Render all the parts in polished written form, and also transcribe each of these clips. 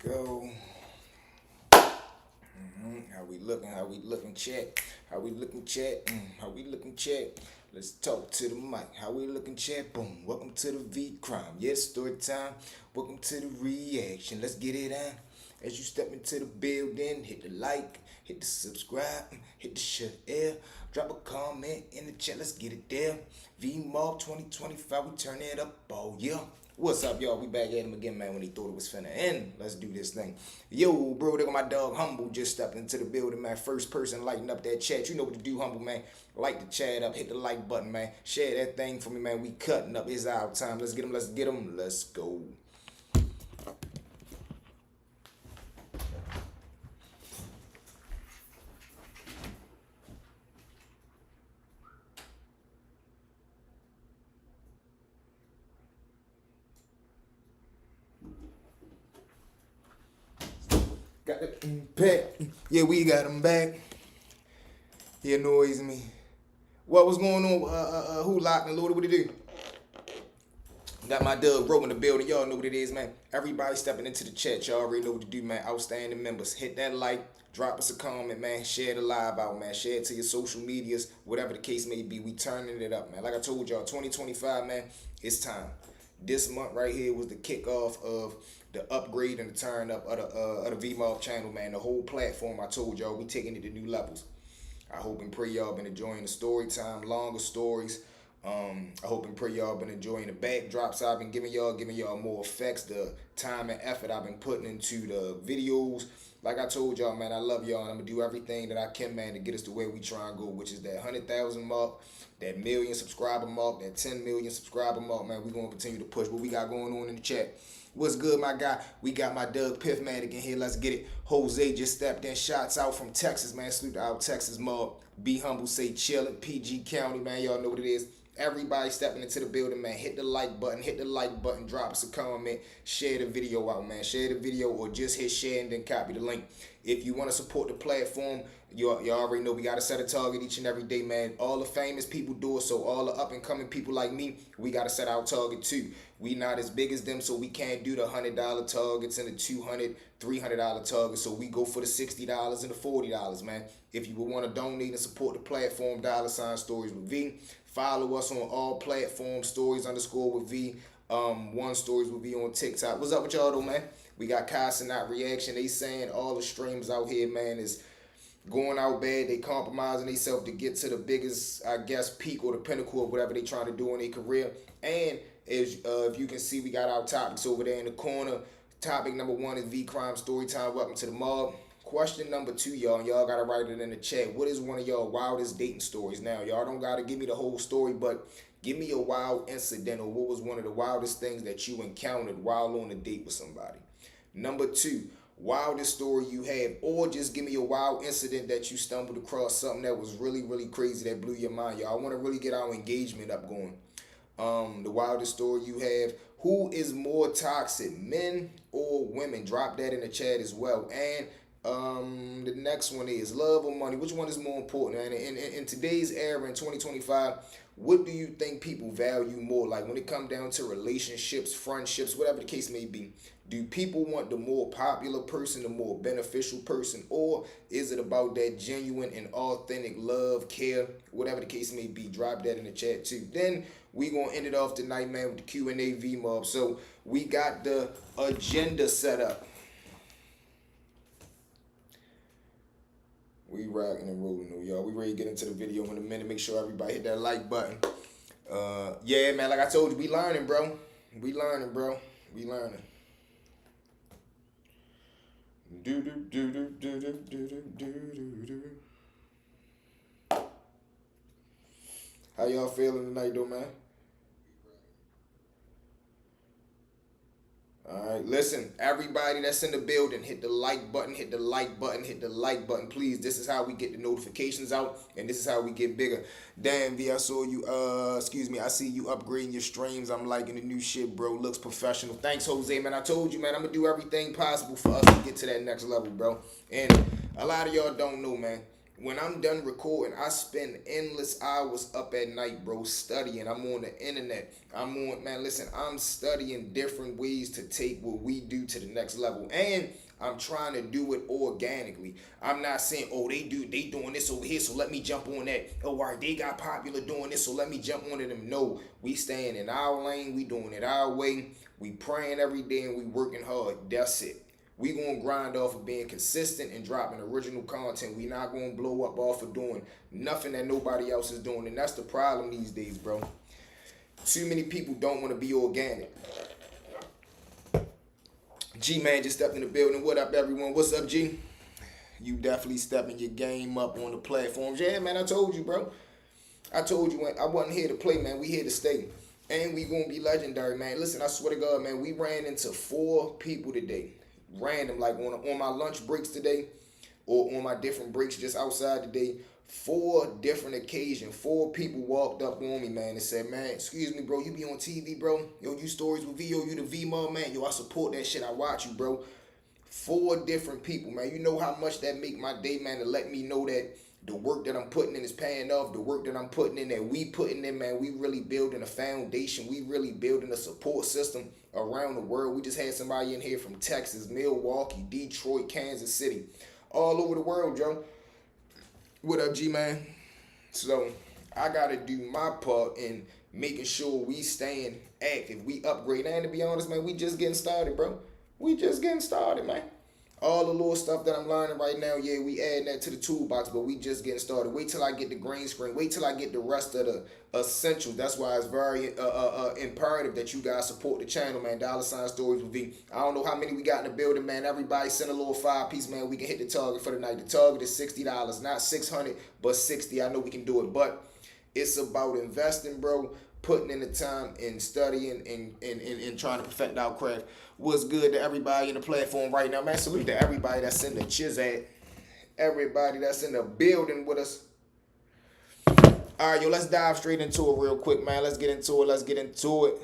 go. How we looking? How we looking, chat? How we looking, chat? How we looking, chat? Let's talk to the mic. How we looking, chat? Boom. Welcome to the V Crime. Yes, story time. Welcome to the reaction. Let's get it on. As you step into the building, hit the like, hit the subscribe, hit the share. Drop a comment in the chat. Let's get it there. V Mob 2025. We turn it up. Oh yeah. What's up, y'all? We back at him again, man, when he thought it was finna end. Let's do this thing. Yo, bro, there go my dog Humble just stepped into the building, man. First person lighting up that chat. You know what to do, Humble, man. Light the chat up, hit the like button, man. Share that thing for me, man. We cutting up. It's our time. Let's get him, let's get him. Let's go. Got the impact. Yeah, we got him back. He annoys me. What was going on? Who locked and loaded? What it do? Got my dub Ro in the building. Y'all know what it is, man. Everybody stepping into the chat. Y'all already know what to do, man. Outstanding members. Hit that like. Drop us a comment, man. Share the live out, man. Share it to your social medias. Whatever the case may be. We turning it up, man. Like I told y'all, 2025, man. It's time. This month right here was the kickoff of the upgrade and the turn up of the VMOB channel, man. The whole platform, I told y'all, we taking it to new levels. I hope and pray y'all been enjoying the story time, longer stories. I hope and pray y'all been enjoying the backdrops I've been giving y'all more effects, the time and effort I've been putting into the videos. Like I told y'all, man, I love y'all, and I'm gonna do everything that I can, man, to get us to where we try and go, which is that 100,000 mark, that million subscriber mark, that 10 million subscriber mark, man. We gonna continue to push what we got going on in the chat. What's good, my guy? We got my Doug Piffmatic in here. Let's get it. Jose just stepped in. Shots out from Texas, man. Salute to our Texas mob. Be humble, say chillin'. PG County, man. Y'all know what it is. Everybody stepping into the building, man. Hit the like button. Hit the like button. Drop us a comment. Share the video out, man. Share the video or just hit share and then copy the link. If you want to support the platform, you already know we got to set a target each and every day, man. All the famous people do it, so all the up-and-coming people like me, we got to set our target too. We not as big as them, so we can't do the $100 targets and the $200, $300 targets, so we go for the $60 and the $40, man. If you would want to donate and support the platform, $ Stories with V. Follow us on all platforms, stories_with-V. One Stories with V on TikTok. What's up with y'all though, man? We got Cenat reaction. They saying all the streams out here, man, is going out bad. They compromising themselves to get to the biggest, I guess, peak or the pinnacle of whatever they trying to do in their career. And as if you can see, we got our topics over there in the corner. Topic number 1 is V Crime Story Time. Welcome to the mob. Question number 2, y'all, and y'all gotta write it in the chat. What is one of y'all wildest dating stories? Now, y'all don't gotta give me the whole story, but give me a wild incident or what was one of the wildest things that you encountered while on a date with somebody. Number 2, wildest story you have, or just give me a wild incident that you stumbled across, something that was really, really crazy that blew your mind, y'all. I want to really get our engagement up going. The wildest story you have. Who is more toxic, men or women? Drop that in the chat as well. And the next one is love or money. Which one is more important? And in today's era, in 2025, what do you think people value more? Like when it comes down to relationships, friendships, whatever the case may be. Do people want the more popular person, the more beneficial person, or is it about that genuine and authentic love, care, whatever the case may be? Drop that in the chat too. Then we gonna end it off tonight, man, with the Q&A V-Mob. So we got the agenda set up. We rocking and rolling though, y'all. We ready to get into the video in a minute. Make sure everybody hit that like button. Yeah, man, like I told you, we learning, bro. We learning, bro. We learning. How y'all feeling tonight, though, man? All right, listen, everybody that's in the building, hit the like button, hit the like button, hit the like button, please. This is how we get the notifications out, and this is how we get bigger. Damn, V, I saw you, excuse me, I see you upgrading your streams. I'm liking the new shit, bro. Looks professional. Thanks, Jose, man. I told you, man, I'm going to do everything possible for us to get to that next level, bro. And a lot of y'all don't know, man. when I'm done recording, I spend endless hours up at night, bro, studying. I'm on the internet. Man, listen, I'm studying different ways to take what we do to the next level. And I'm trying to do it organically. I'm not saying, oh, they doing this over here, so let me jump on that. Oh, all right, they got popular doing this, so let me jump onto them. No, we staying in our lane. We doing it our way. We praying every day and we working hard. That's it. We gonna grind off of being consistent and dropping original content. We not gonna blow up off of doing nothing that nobody else is doing. And that's the problem these days, bro. Too many people don't want to be organic. G-Man just stepped in the building. What up, everyone? What's up, G? You definitely stepping your game up on the platforms. Yeah, man, I told you, bro. I told you, I wasn't here to play, man. We here to stay. And we gonna be legendary, man. Listen, I swear to God, man, we ran into 4 people today. Random, like on my lunch breaks today, or on my different breaks just outside today. 4 different occasions. 4 people walked up on me, man, and said, man, excuse me, bro, you be on TV, bro? Yo, you stories with VO, you the V-Mom, man. Yo, I support that shit. I watch you, bro. 4 different people, man. You know how much that make my day, man, to let me know that the work that I'm putting in is paying off. The work that I'm putting in, that we putting in, man, we really building a foundation. We really building a support system around the world. We just had somebody in here from Texas, Milwaukee, Detroit, Kansas City, all over the world, Joe. What up, G-Man? So I got to do my part in making sure we staying active. We upgrade. And to be honest, man, we just getting started, bro. We just getting started, man. All the little stuff that I'm learning right now, yeah, we adding that to the toolbox, but we just getting started. Wait till I get the green screen. Wait till I get the rest of the essentials. That's why it's very imperative that you guys support the channel, man. $ Stories with V. I don't know how many we got in the building, man. Everybody send a little 5-piece, man. We can hit the target for the night. The target is $60, not $600, but $60. I know we can do it, but it's about investing, bro. Putting in the time and studying and trying to perfect our craft. What's good to everybody in the platform right now, man? Salute to everybody that's in the Chizat. Everybody that's in the building with us. All right, yo, let's dive straight into it real quick, man. Let's get into it.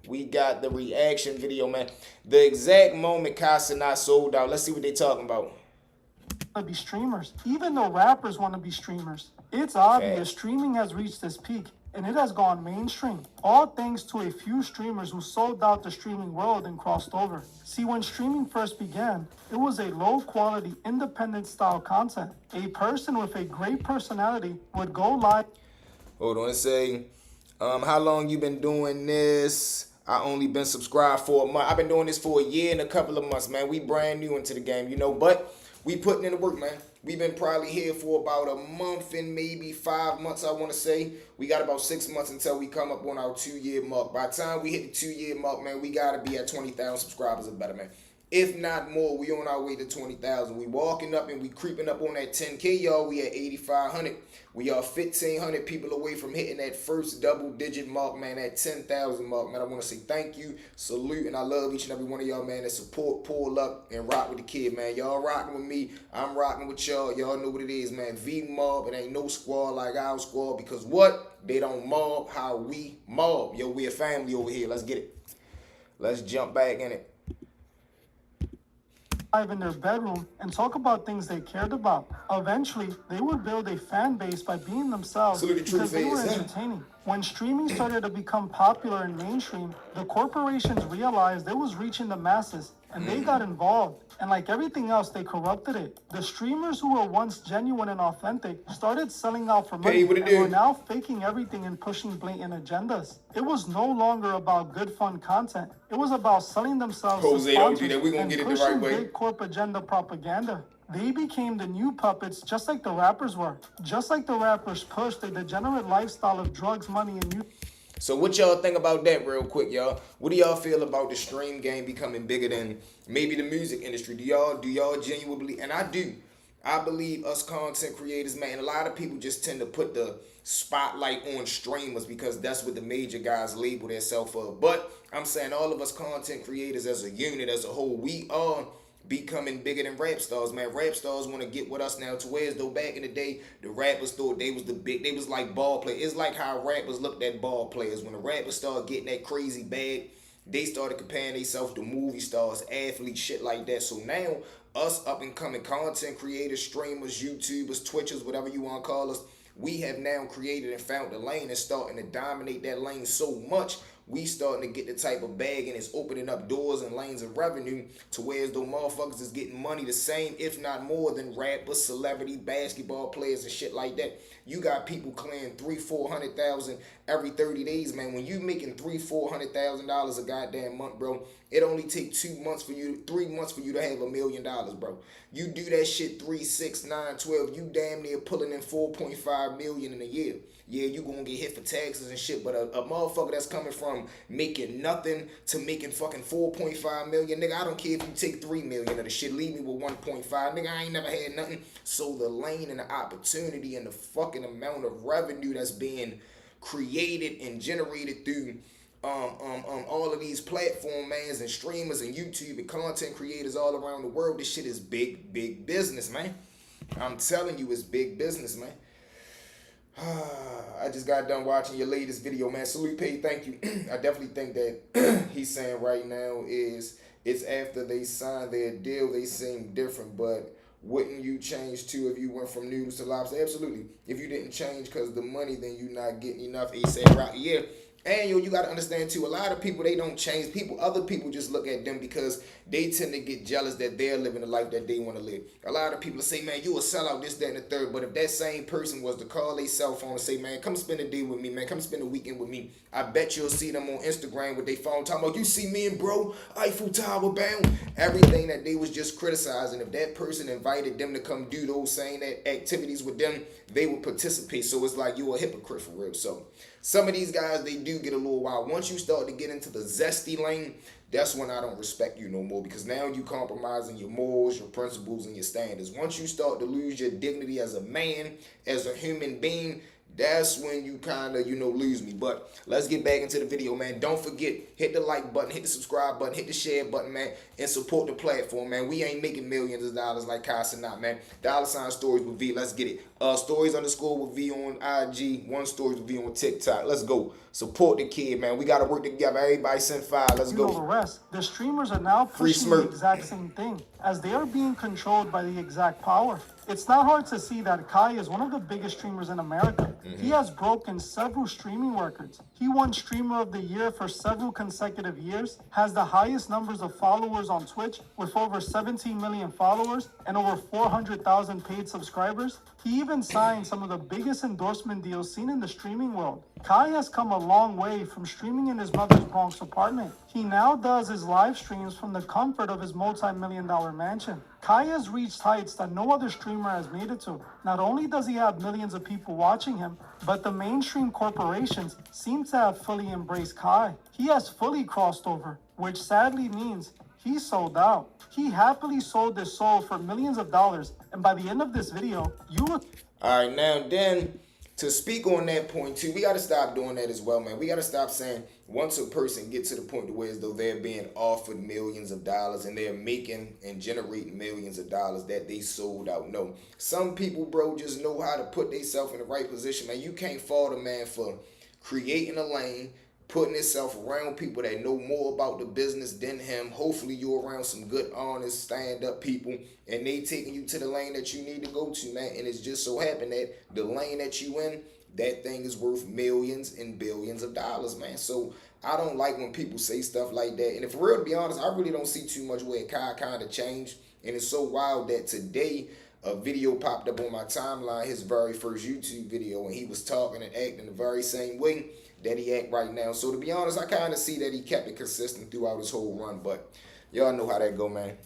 We got the reaction video, man. The exact moment Cenat sold out. Let's see what they talking about. To be streamers. Even though rappers want to be streamers. It's obvious streaming has reached its peak. And it has gone mainstream, all thanks to a few streamers who sold out the streaming world and crossed over. See, when streaming first began, it was a low-quality, independent-style content. A person with a great personality would go live. Hold on, say, how long you been doing this? I only been subscribed for a month. I've been doing this for a year and a couple of months, man. We brand new into the game, you know, but we putting in the work, man. We've been probably here for about a month and maybe 5 months, I want to say. We got about 6 months until we come up on our 2-year mark. By the time we hit the 2-year mark, man, we got to be at 20,000 subscribers or better, man. If not more, we on our way to 20,000. We walking up and we creeping up on that 10K, y'all. We at 8,500. We are 1,500 people away from hitting that first double-digit mark, man, that 10,000 mark, man. I want to say thank you, salute, and I love each and every one of y'all, man, that support, pull up, and rock with the kid, man. Y'all rocking with me. I'm rocking with y'all. Y'all know what it is, man. V-Mob. It ain't no squad like our squad because what? They don't mob how we mob. Yo, we a family over here. Let's get it. Let's jump back in it. In their bedroom and talk about things they cared about. Eventually, they would build a fan base by being themselves because they were entertaining. When streaming started to become popular and mainstream, the corporations realized it was reaching the masses and they got involved. And like everything else, they corrupted it. The streamers who were once genuine and authentic started selling out for money and were now faking everything and pushing blatant agendas. It was no longer about good, fun content. It was about selling themselves to sponsors and pushing big corp agenda propaganda. They became the new puppets just like the rappers were. Just like the rappers pushed a degenerate lifestyle of drugs, money, and youth. So what y'all think about that real quick, y'all? What do y'all feel about the stream game becoming bigger than maybe the music industry? Do y'all genuinely, and I do. I believe us content creators, man, a lot of people just tend to put the spotlight on streamers because that's what the major guys label themselves of. But I'm saying all of us content creators as a unit, as a whole, we are becoming bigger than rap stars, man. Rap stars want to get with us now to where as though back in the day, the rappers thought they was like ball players. It's like how rappers looked at ball players. When the rappers started getting that crazy bag, they started comparing themselves to movie stars, athletes, shit like that. So now us up and coming content creators, streamers, YouTubers, Twitchers, whatever you want to call us, we have now created and found the lane and starting to dominate that lane so much, we starting to get the type of bag and it's opening up doors and lanes of revenue to where as though motherfuckers is getting money the same, if not more than rappers, celebrity, basketball players and shit like that. You got people clearing $300,000-$400,000 every 30 days, man. When you making $300,000-$400,000 a goddamn month, bro, it only take 3 months for you to have $1 million, bro. You do that shit 3, 6, 9, 12, you damn near pulling in $4.5 million in a year. Yeah, you gonna get hit for taxes and shit, but a motherfucker that's coming from making nothing to making fucking 4.5 million, nigga, I don't care if you take 3 million of the shit, leave me with 1.5, nigga, I ain't never had nothing. So the lane and the opportunity and the fucking amount of revenue that's being created and generated through all of these platform mans and streamers and YouTube and content creators all around the world, this shit is big, big business, man. I'm telling you, it's big business, man. I just got done watching your latest video, man. Salute, Pay, thank you. I definitely think that he's saying right now is it's after they signed their deal, they seem different, but wouldn't you change too if you went from noodles to lobster? Absolutely. If you didn't change because the money, then you not getting enough ASAP Rocky. Yeah. And you got to understand too, a lot of people, they don't change. Other people just look at them because they tend to get jealous that they're living the life that they want to live. A lot of people say, man, you a sellout, this, that, and the third. But if that same person was to call their cell phone and say, man, come spend a day with me, man, come spend a weekend with me, I bet you'll see them on Instagram with their phone talking about, you see me and bro, Eiffel Tower bound. Everything that they was just criticizing, if that person invited them to come do those same activities with them, they would participate. So it's like you a hypocrite for real. So some of these guys, they do get a little wild. Once you start to get into the zesty lane, that's when I don't respect you no more, because now you compromising your morals, your principles, and your standards. Once you start to lose your dignity as a man, as a human being, that's when you kind of, lose me. But let's get back into the video, man. Don't forget, hit the like button, hit the subscribe button, hit the share button, man, and support the platform, man. We ain't making millions of dollars like Cenat, man. $ stories with V. Let's get it. Stories _ with V on IG. One stories with V on TikTok. Let's go. Support the kid, man. We got to work together. Everybody send 5. Let's go. The rest. The streamers are now pushing the exact same thing, as they are being controlled by the exact power. It's not hard to see that Kai is one of the biggest streamers in America. He has broken several streaming records. He won Streamer of the Year for several consecutive years, has the highest numbers of followers on Twitch with over 17 million followers and over 400,000 paid subscribers. He even signed some of the biggest endorsement deals seen in the streaming world. Kai has come a long way from streaming in his mother's Bronx apartment. He now does his live streams from the comfort of his multi-million-dollar mansion. Kai has reached heights that no other streamer has made it to. Not only does he have millions of people watching him, but the mainstream corporations seem to have fully embraced Kai. He has fully crossed over, which sadly means he sold out. He happily sold his soul for millions of dollars, and by the end of this video, you will... All right, now then, to speak on that point too, we got to stop doing that as well, man. We got to stop saying once a person gets to the point where as though they're being offered millions of dollars and they're making and generating millions of dollars that they sold out. No, some people, bro, just know how to put themselves in the right position, man. You can't fault a man for creating a lane, putting himself around people that know more about the business than him. Hopefully you're around some good, honest, stand-up people, and they taking you to the lane that you need to go to, man. And it's just so happened that the lane that you in, that thing is worth millions and billions of dollars, man. So I don't like when people say stuff like that. And if for real, to be honest, I really don't see too much where Kai kind of changed. And it's so wild that today a video popped up on my timeline, his very first YouTube video, and he was talking and acting the very same way that he act right now. So to be honest, I kind of see that he kept it consistent throughout his whole run, but y'all know how that go, man.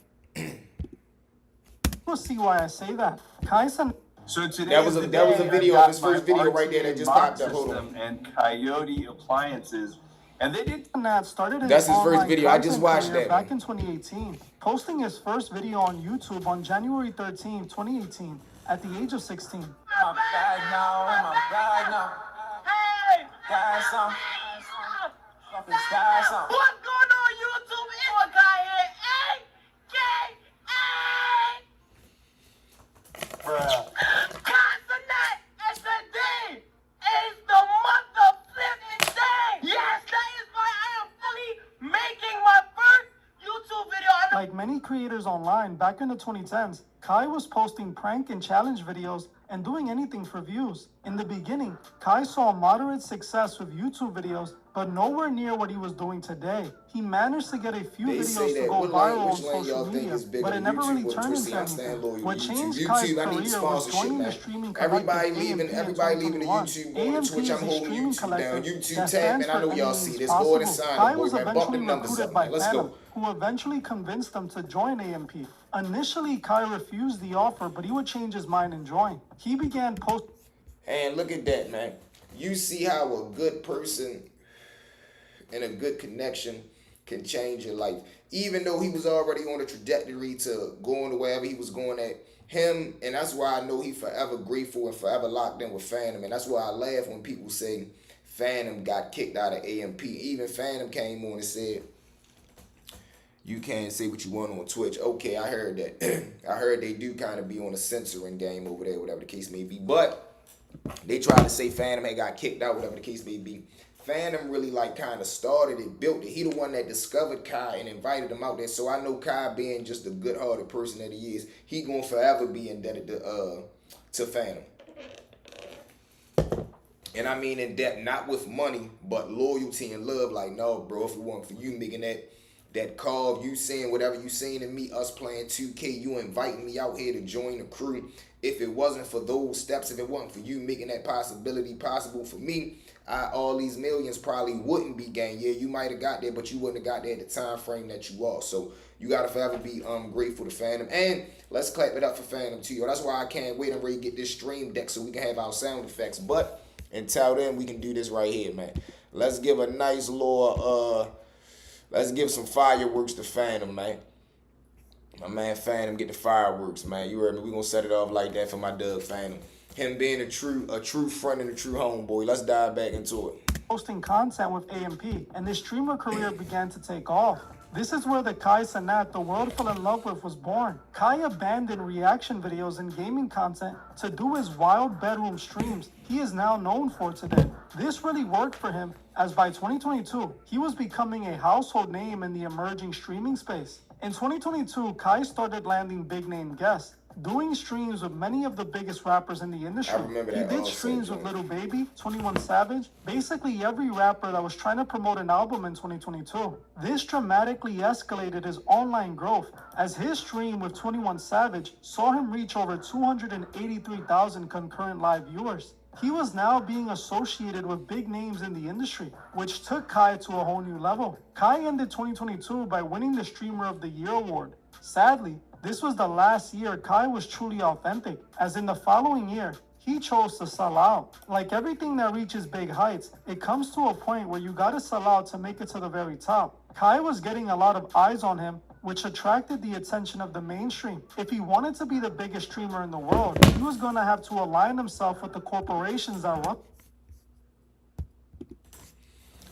We'll see why I say that. Kaisen. So today that was a video of his first video right there that just popped up. Hold on. And Coyote Appliances, and they did. Cenat started his That's his first video. I just watched that back in 2018, posting his first video on YouTube on January 13, 2018, at the age of 16. I'm bad now, I'm bad now. Hey! Got some. What's going on YouTube? It's a guy here, a.k.a. Cenat, and today is the motherfucking day. Yes, that is why I am fully making my first YouTube video. Like many creators online back in the 2010s, Kai was posting prank and challenge videos and doing anything for views. In the beginning, Kai saw moderate success with YouTube videos, but nowhere near what he was doing today. He managed to get a few videos to go viral on social media, but it never really turned into anything. What changed Kai's career was joining the streaming collective Everybody leaving the YouTube, going to Twitch. I'm holding YouTube down. YouTube tab, man. I know y'all see this. Go ahead and sign Kai up, was boy, man. Bump eventually them numbers recruited up, by man. Let's Phantom, go. who eventually convinced him to join AMP. Initially, Kai refused the offer, but he would change his mind and join. He began posting. And look at that, man. You see how a good person and a good connection can change your life. Even though he was already on a trajectory to going to wherever he was going at, him, and that's why I know he forever grateful and forever locked in with Phantom. And that's why I laugh when people say Phantom got kicked out of AMP. Even Phantom came on and said, you can't say what you want on Twitch. Okay, I heard that. I heard they do kind of be on a censoring game over there, whatever the case may be. But they tried to say Phantom had got kicked out, whatever the case may be. Phantom really like kind of started it, built it. He the one that discovered Kai and invited him out there. So I know Kai, being just a good-hearted person that he is, he gonna forever be indebted to Phantom. And I mean in debt, not with money, but loyalty and love. Like, no, bro, if it weren't for you making that call, you saying whatever you saying to me, us playing 2K, you inviting me out here to join the crew. If it wasn't for those steps, if it wasn't for you making that possibility possible for me, all these millions probably wouldn't be gained. Yeah, you might have got there, but you wouldn't have got there at the time frame that you are. So you gotta forever be grateful to Phantom. And let's clap it up for Phantom too, yo. That's why I can't wait. I'm ready to get this stream deck so we can have our sound effects. But until then, we can do this right here, man. Let's give a nice little let's give some fireworks to Phantom, man. My man Phantom get the fireworks, man. You heard me. We gonna set it off like that for my Doug Phantom. Him being a true friend and a true homeboy. Let's dive back into it. Posting content with AMP, and his streamer career began to take off. This is where the Kai Cenat the world fell in love with was born. Kai abandoned reaction videos and gaming content to do his wild bedroom streams he is now known for today. This really worked for him, as by 2022, he was becoming a household name in the emerging streaming space. In 2022, Kai started landing big-name guests, doing streams with many of the biggest rappers in the industry. I remember that. He did streams with Lil Baby, 21 Savage, basically every rapper that was trying to promote an album in 2022. This dramatically escalated his online growth, as his stream with 21 Savage saw him reach over 283,000 concurrent live viewers. He was now being associated with big names in the industry, which took Kai to a whole new level. Kai ended 2022 by winning the Streamer of the Year award. Sadly, this was the last year Kai was truly authentic, as in the following year, he chose to sell out. Like everything that reaches big heights, it comes to a point where you gotta sell out to make it to the very top. Kai was getting a lot of eyes on him, which attracted the attention of the mainstream. If he wanted to be the biggest streamer in the world, he was gonna have to align himself with the corporations that run.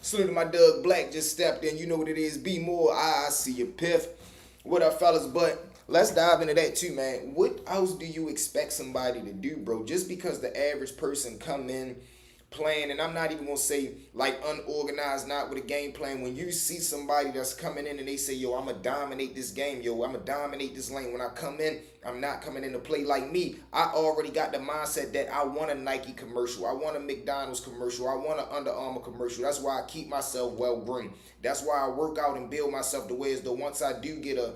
Salute to my Doug Black, just stepped in. You know what it is. Be more. I see you, Piff. What up, fellas? But let's dive into that too, man. What else do you expect somebody to do, bro? Just because the average person come in playing, and I'm not even gonna say like unorganized, not with a game plan. When you see somebody that's coming in and they say, yo, I'm gonna dominate this game, yo, I'm gonna dominate this lane. When I come in, I'm not coming in to play like me. I already got the mindset that I want a Nike commercial, I want a McDonald's commercial, I want an Under Armour commercial. That's why I keep myself well groomed. That's why I work out and build myself the way as though once I do get a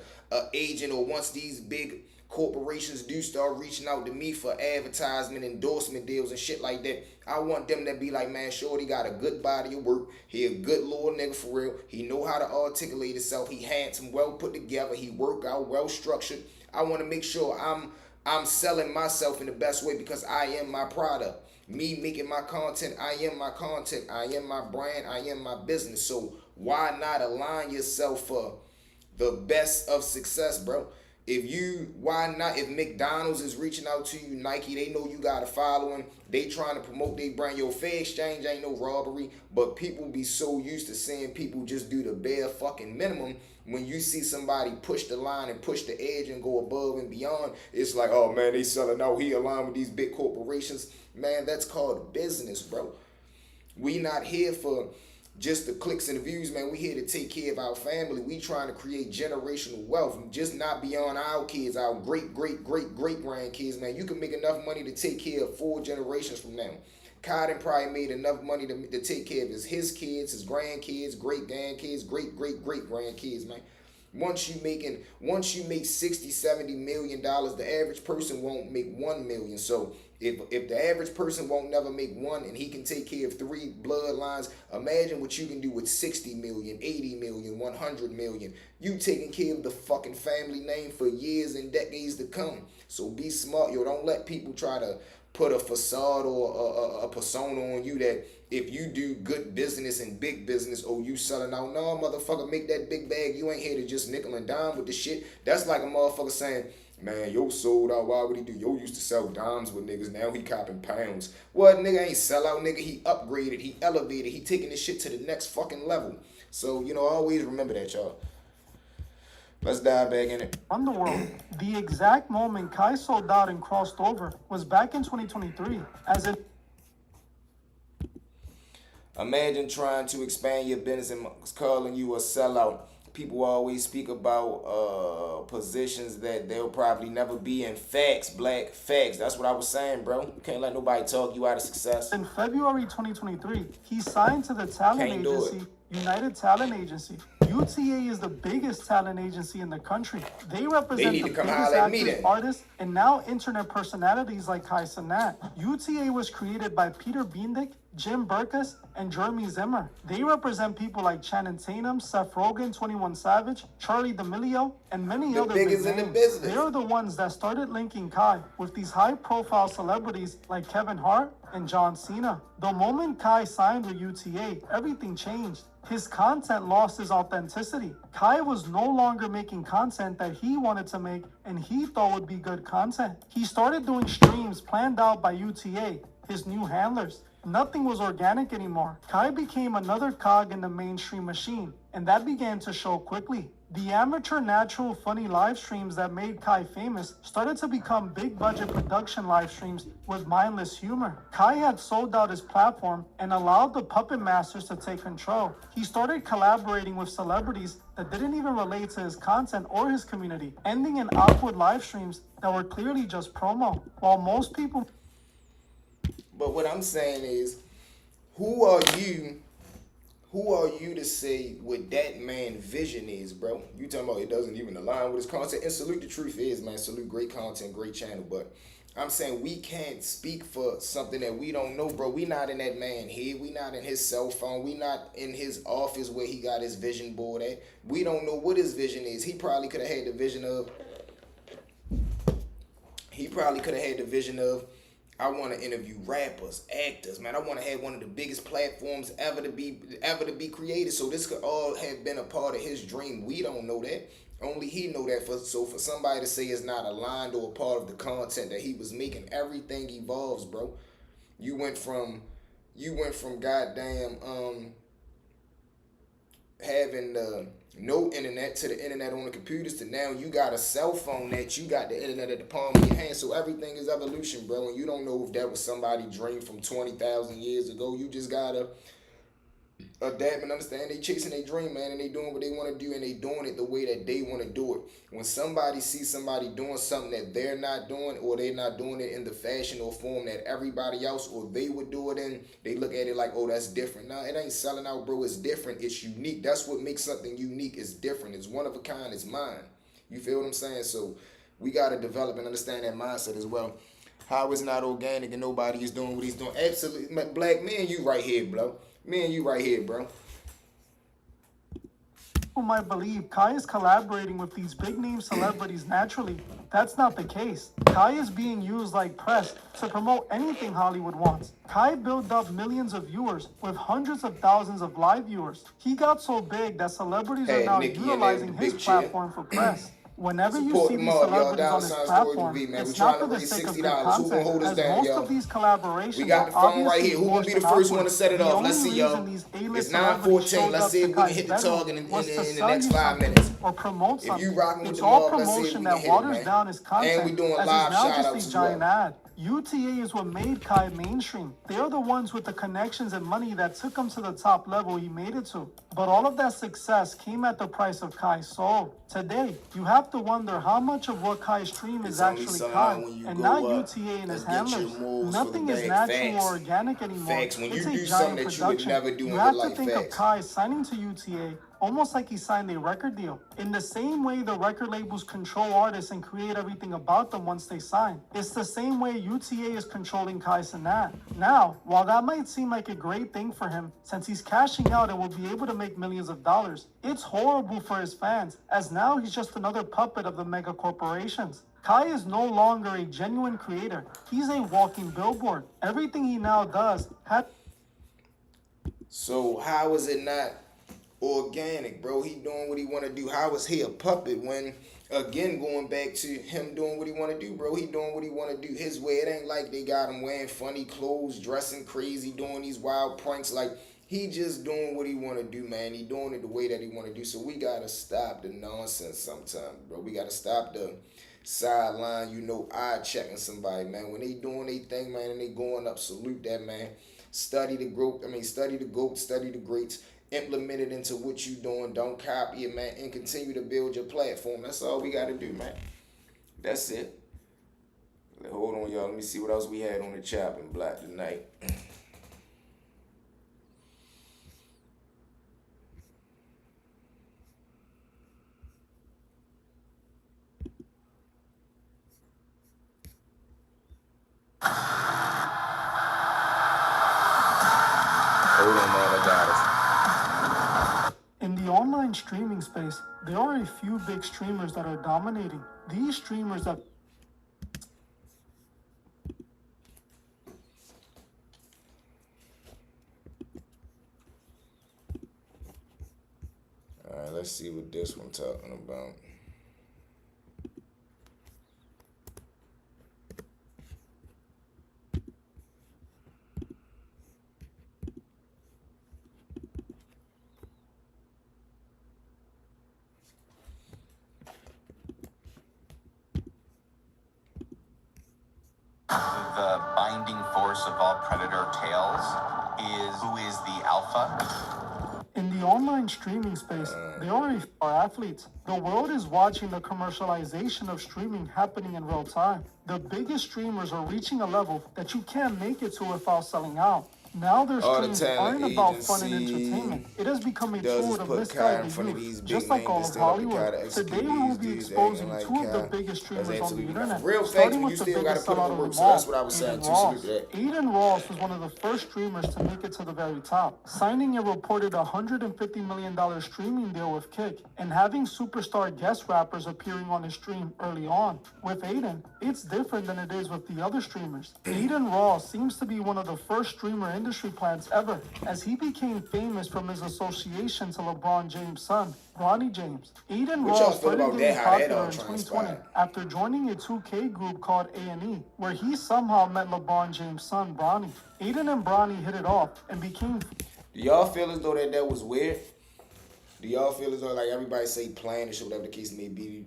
agent, or once these big corporations do start reaching out to me for advertisement, endorsement deals and shit like that, I want them to be like, man, Shorty got a good body of work. He a good little nigga for real. He know how to articulate himself. He handsome, well put together. He work out, well structured. I want to make sure I'm selling myself in the best way, because I am my product. Me making my content, I am my content. I am my brand. I am my business. So why not align yourself for the best of success, bro? Why not? If McDonald's is reaching out to you, Nike, they know you got a following. They trying to promote their brand. Your fair exchange ain't no robbery, but people be so used to seeing people just do the bare fucking minimum. When you see somebody push the line and push the edge and go above and beyond, it's like, oh man, they selling out. He aligned with these big corporations. Man, that's called business, bro. We not here for just the clicks and the views, man. We here to take care of our family. We trying to create generational wealth, just not beyond our kids, our great grandkids, man. You can make enough money to take care of 4 generations from now. Kai done probably made enough money to take care of his kids, his grandkids, great grandkids, great grandkids, man. Once you make 60, 70 million dollars, the average person won't make 1 million. So if the average person won't never make 1 and he can take care of 3 bloodlines, imagine what you can do with 60 million, 80 million, 100 million. You taking care of the fucking family name for years and decades to come. So be smart, yo. Don't let people try to put a facade or a persona on you that if you do good business and big business, oh, you selling out. No, motherfucker, make that big bag. You ain't here to just nickel and dime with the shit. That's like a motherfucker saying, man, yo sold out. Why would he do? Yo used to sell dimes with niggas. Now he copping pounds. What, nigga ain't sell out, nigga. He upgraded. He elevated. He taking this shit to the next fucking level. So, always remember that, y'all. Let's dive back in it. On the world, the exact moment Kai sold out and crossed over was back in 2023, as in imagine trying to expand your business and calling you a sellout. People always speak about positions that they'll probably never be in. Facts, black facts. That's what I was saying, bro. You can't let nobody talk you out of success. In February 2023, he signed to the talent agency, United Talent Agency. UTA is the biggest talent agency in the country. They represent the biggest active artists and now internet personalities like Kai Cenat. UTA was created by Peter Biendick, Jim Burkus, and Jeremy Zimmer. They represent people like Channing Tatum, Seth Rogen, 21 Savage, Charlie D'Amelio, and many other big names. They are the ones that started linking Kai with these high-profile celebrities like Kevin Hart and John Cena. The moment Kai signed with UTA, everything changed. His content lost his authenticity. Kai was no longer making content that he wanted to make and he thought would be good content. He started doing streams planned out by UTA, his new handlers. Nothing was organic anymore. Kai became another cog in the mainstream machine, and that began to show quickly. The amateur, natural, funny live streams that made Kai famous started to become big-budget production live streams with mindless humor. Kai had sold out his platform and allowed the puppet masters to take control. He started collaborating with celebrities that didn't even relate to his content or his community, ending in awkward live streams that were clearly just promo. While most people... But what I'm saying is, who are you to say what that man's vision is, bro? You talking about it doesn't even align with his content. And salute, the truth is, man, salute, great content, great channel. But I'm saying we can't speak for something that we don't know, bro. We not in that man's head. We not in his cell phone. We not in his office where he got his vision board at. We don't know what his vision is. He probably could have had the vision of, I want to interview rappers, actors, man. I want to have one of the biggest platforms ever to be created. So this could all have been a part of his dream. We don't know that. Only he know that. So for somebody to say it's not aligned or a part of the content that he was making, everything evolves, bro. You went from goddamn having no internet to the internet on the computers to now you got a cell phone that you got the internet at the palm of your hand. So everything is evolution, bro. And you don't know if that was somebody's dream from 20,000 years ago. You just gotta adapt and understand they chasing their dream, man, and they doing what they want to do, and they doing it the way that they want to do it. When somebody sees somebody doing something that they're not doing, or they're not doing it in the fashion or form that everybody else or they would do it in, they look at it like, oh, that's different. Nah, it ain't selling out, bro. It's different. It's unique. That's what makes something unique. It's different. It's one of a kind. It's mine. You feel what I'm saying? So we got to develop and understand that mindset as well. How it's not organic and nobody is doing what he's doing. Absolutely. Black, man, you right here, bro. Man, you right here, bro. People might believe Kai is collaborating with these big-name celebrities naturally. That's not the case. Kai is being used like press to promote anything Hollywood wants. Kai built up millions of viewers with hundreds of thousands of live viewers. He got so big that celebrities are now utilizing his platform for press. Whenever you see these celebrities on this platform, it's not for the sake of good content, as most of these collaborations we got the phone right here. Who will be the first one to set it off? Let's see, y'all. It's 9:14. Let's see if we can hit the target in the next 5 minutes. Or promote something. If you rocking with it's the all mob, let's see if promotion we can that hit waters it, down his content, and we doing as live it's now shout-outs just a as giant well. ad. UTA is what made Kai mainstream. They are the ones with the connections and money that took him to the top level he made it to. But all of that success came at the price of Kai's soul. Today, you have to wonder how much of what Kai stream is actually Kai, and not UTA and his handlers. Nothing is natural or organic anymore. Facts. When it's you a do giant something that you would production. never do in You your have to life, think of facts. Kai signing to UTA almost like he signed a record deal. In the same way the record labels control artists and create everything about them once they sign, it's the same way UTA is controlling Kai Cenat. Now, while that might seem like a great thing for him, since he's cashing out and will be able to make millions of dollars, it's horrible for his fans, as now he's just another puppet of the mega corporations. Kai is no longer a genuine creator. He's a walking billboard. Everything he now does has... So how is it not organic, bro? He doing what he want to do. How is he a puppet when, again, going back to him doing what he want to do, bro? He doing what he want to do his way. It ain't like they got him wearing funny clothes, dressing crazy, doing these wild pranks. Like, he just doing what he want to do, man. He doing it the way that he want to do. So we got to stop the nonsense sometimes, bro. We got to stop the sideline, eye checking somebody, man. When they doing their thing, man, and they going up, salute that, man. Study the GOAT, study the GOAT, study the greats. Implement it into what you doing. Don't copy it, man, and continue to build your platform. That's all we got to do, man. That's it. Hold on, y'all. Let me see what else we had on the chopping block tonight. Hold on, man. I got us. In the online streaming space, there are a few big streamers that are dominating. These streamers that... Alright, let's see what this one talking about. The binding force of all predator tales is who is the alpha. In the online streaming space, there are a few athletes. The world is watching the commercialization of streaming happening in real time. The biggest streamers are reaching a level that you can't make it to without selling out. Now their streams aren't about fun and entertainment. It has become a tool to misguide the youth, just like all of Hollywood. Today we will be exposing two of the biggest streamers on the internet, starting with the biggest sellout of them all, Aiden Ross. Aiden Ross was one of the first streamers to make it to the very top, signing a reported $150 million streaming deal with Kick, and having superstar guest rappers appearing on his stream early on. With Aiden, it's different than it is with the other streamers. Aiden Ross seems to be one of the first streamer industry plants ever, as he became famous from his association to LeBron James' son, Bronny James. Aiden Ross started getting popular in 2020 after joining a 2K group called A&E, where he somehow met LeBron James' son, Bronny. Aiden and Bronny hit it off and became... Do y'all feel as though that was weird? Do y'all feel as though, like, everybody say planish or whatever the case may be?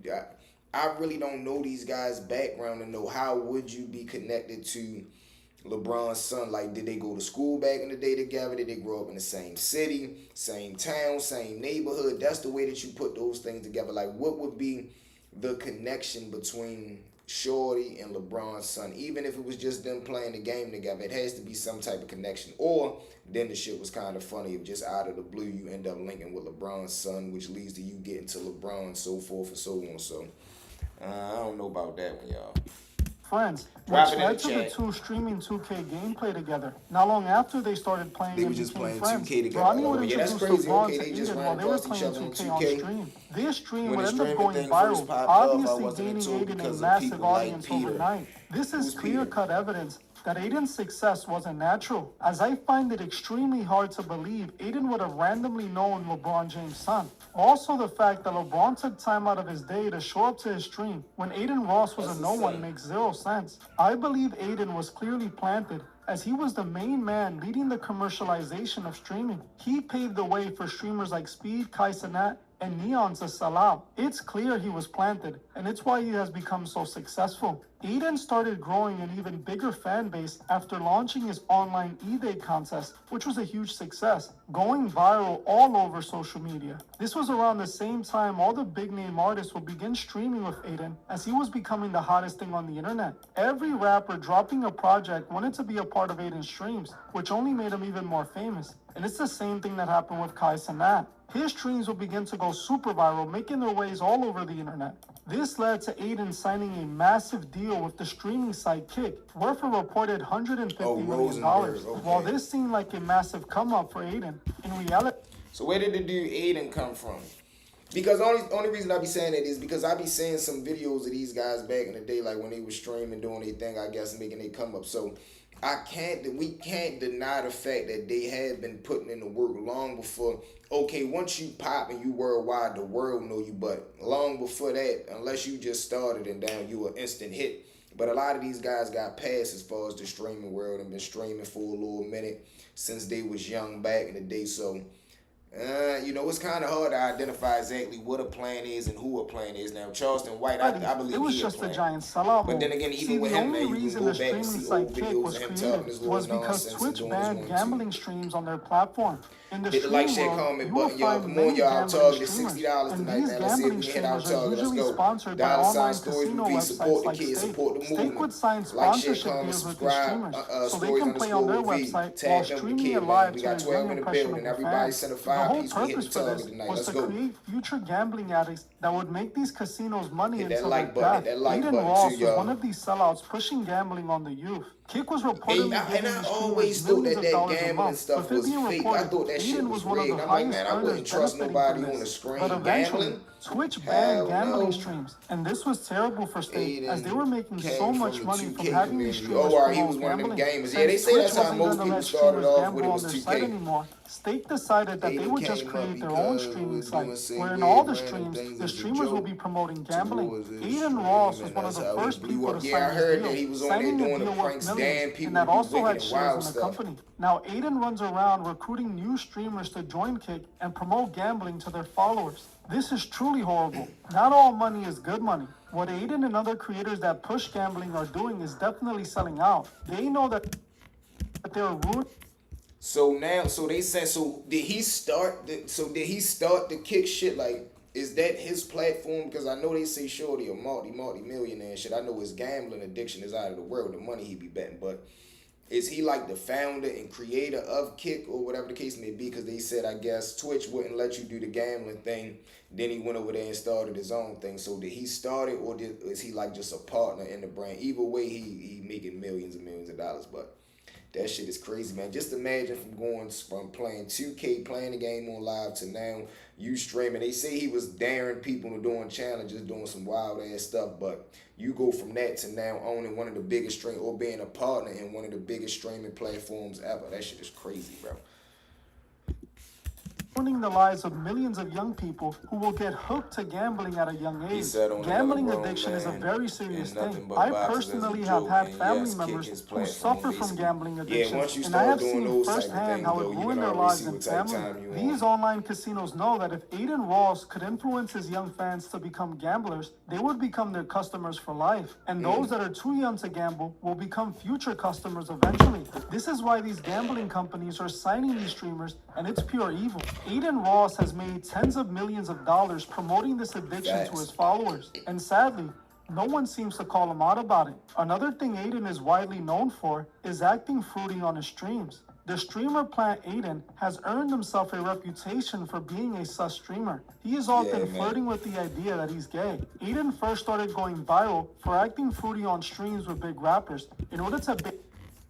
I really don't know these guys' background to know how would you be connected to LeBron's son. Like, did they go to school back in the day together? Did they grow up in the same city, same town, same neighborhood? That's the way that you put those things together. Like, what would be the connection between Shorty and LeBron's son? Even if it was just them playing the game together, it has to be some type of connection. Or then the shit was kind of funny if just out of the blue you end up linking with LeBron's son, which leads to you getting to LeBron, so forth and so on. So I don't know about that one, y'all. Friends, which led to the two streaming 2K gameplay together. Not long after they started playing, they were just playing friends, 2K together. Bronny would Yeah, that's introduce crazy. LeBron Okay, to they just Aiden ran while they were across each playing other on 2K on 2K. stream. This stream When would the end up streaming going thing first viral, popped off, I obviously wasn't gaining into it Aiden a because of massive people like audience Peter. overnight. This is Who's Peter? clear-cut evidence that Aiden's success wasn't natural, as I find it extremely hard to believe Aiden would have randomly known LeBron James' son. Also, the fact that LeBron took time out of his day to show up to his stream when Aiden Ross was a no-one makes zero sense. I believe Aiden was clearly planted, as he was the main man leading the commercialization of streaming. He paved the way for streamers like Speed, Kai Cenat, and neons to sell out. It's clear he was planted, and it's why he has become so successful. Aiden started growing an even bigger fan base after launching his online E-Day contest, which was a huge success, going viral all over social media. This was around the same time all the big name artists would begin streaming with Aiden, as he was becoming the hottest thing on the internet. Every rapper dropping a project wanted to be a part of Aiden's streams, which only made him even more famous. And it's the same thing that happened with Cenat. His streams would begin to go super viral, making their ways all over the internet. This led to Aiden signing a massive deal with the streaming site Kick, worth a reported $150 million. While this seemed like a massive come up for Aiden, in reality. So where did the dude Aiden come from? Because only reason I be saying that is because I be seeing some videos of these guys back in the day, like when they were streaming, doing their thing, I guess, making they come up. So we can't deny the fact that they have been putting in the work long before. Okay, once you pop and you worldwide, the world know you. But long before that, unless you just started and down, you an instant hit. But a lot of these guys got past as far as the streaming world and been streaming for a little minute since they was young back in the day. So. It's kind of hard to identify exactly what a plan is and who a plan is. Now, Charleston White, I believe it was just a giant sellout. But then again, even with him, man, you can go back and see old videos of him talking his little nonsense and Twitch doing banned gambling streams on their platform. In the hit the like, share, comment button, y'all. Come on, y'all. Target $60 tonight, man. Let's see if we can hit our target. Let's go. Dollar sign stories with V. Support the kids. Support the movement. Like, share, comment, subscribe. Stories underscore with V. Tag them with the kid, man. We got 12 in the building. Everybody send a 5-piece. We hit the target tonight. Let's go. Create future gambling addicts that would make these casinos money hit that until like their button. death. That like Aiden button Ross too, y'all. was one of these sellouts pushing gambling on the youth. Kick was reportedly and I always thought that gambling stuff was fake. I thought that shit was rigged. I'm like, man, I wouldn't trust nobody on the screen. Gambling? Twitch banned gambling streams, and this was terrible for State, as they were making so much money from having these streamers he was one of them gamers. Yeah, they say that's how most people started off with it was 2K. State decided that they would just create their own streaming site, where in all the streams, the streamers will be promoting gambling. Aiden Ross was one of the first people to sign this deal, signing a deal worth millions, and that also had shares in the company. Now, Aiden runs around recruiting new streamers to join Kick and promote gambling to their followers. This is truly horrible. Not all money is good money. What Aiden and other creators that push gambling are doing is definitely selling out. They know that they're ruining. So they said, did he start the Kick shit? Like, is that his platform? Because I know they say Shorty a multi-millionaire and shit. I know his gambling addiction is out of the world, the money he be betting, but is he like the founder and creator of Kick or whatever the case may be? Because they said, I guess, Twitch wouldn't let you do the gambling thing. Then he went over there and started his own thing. So did he start it, or is he like just a partner in the brand? Either way, he making millions and millions of dollars. But that shit is crazy, man. Just imagine from playing 2K, playing the game on live, to now you streaming. They say he was daring people to doing challenges, doing some wild ass stuff, but you go from that to now owning one of the biggest stream, or being a partner in one of the biggest streaming platforms ever. That shit is crazy, bro. Ruining the lives of millions of young people who will get hooked to gambling at a young age. Gambling addiction is a very serious thing. I personally have had family members who suffer from gambling addiction, and I have seen firsthand how it ruined their lives and family. These online casinos know that if Aiden Ross could influence his young fans to become gamblers, they would become their customers for life. And those that are too young to gamble will become future customers eventually. This is why these gambling companies are signing these streamers, and it's pure evil. Aiden Ross has made tens of millions of dollars promoting this addiction to his followers, and sadly, no one seems to call him out about it. Another thing Aiden is widely known for is acting fruity on his streams. The streamer Plant Aiden has earned himself a reputation for being a sus streamer. He is often flirting with the idea that he's gay. Aiden first started going viral for acting fruity on streams with big rappers in order to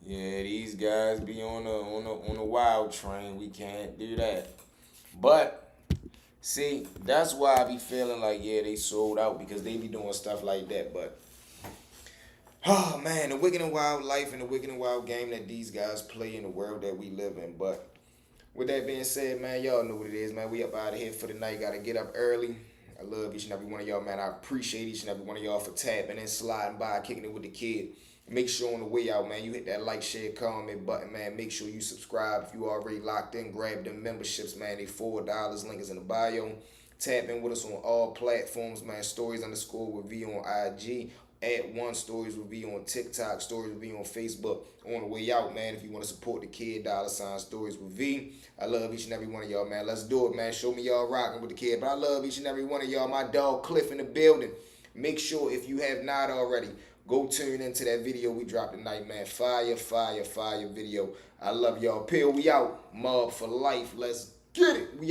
Yeah, these guys be on a wild train. We can't do that. But see, that's why I be feeling like, yeah, they sold out, because they be doing stuff like that. But oh man, the wicked and wild life and the wicked and wild game that these guys play in the world that we live in. But with that being said, man, y'all know what it is, man. We up out of here for the night. Gotta get up early. I love each and every one of y'all, man. I appreciate each and every one of y'all for tapping and sliding by, kicking it with the kid. Make sure on the way out, man, you hit that like, share, comment button, man. Make sure you subscribe if you already locked in. Grab them memberships, man. They $4. Link is in the bio. Tap in with us on all platforms, man. Stories_with V on IG. @1stories with V on TikTok. Stories with V on Facebook. On the way out, man, if you want to support the kid, $stories with V. I love each and every one of y'all, man. Let's do it, man. Show me y'all rocking with the kid. But I love each and every one of y'all. My dog Cliff in the building. Make sure, if you have not already, go tune into that video we dropped tonight, man. Fire video. I love y'all. Pill, we out. Mob for life. Let's get it. We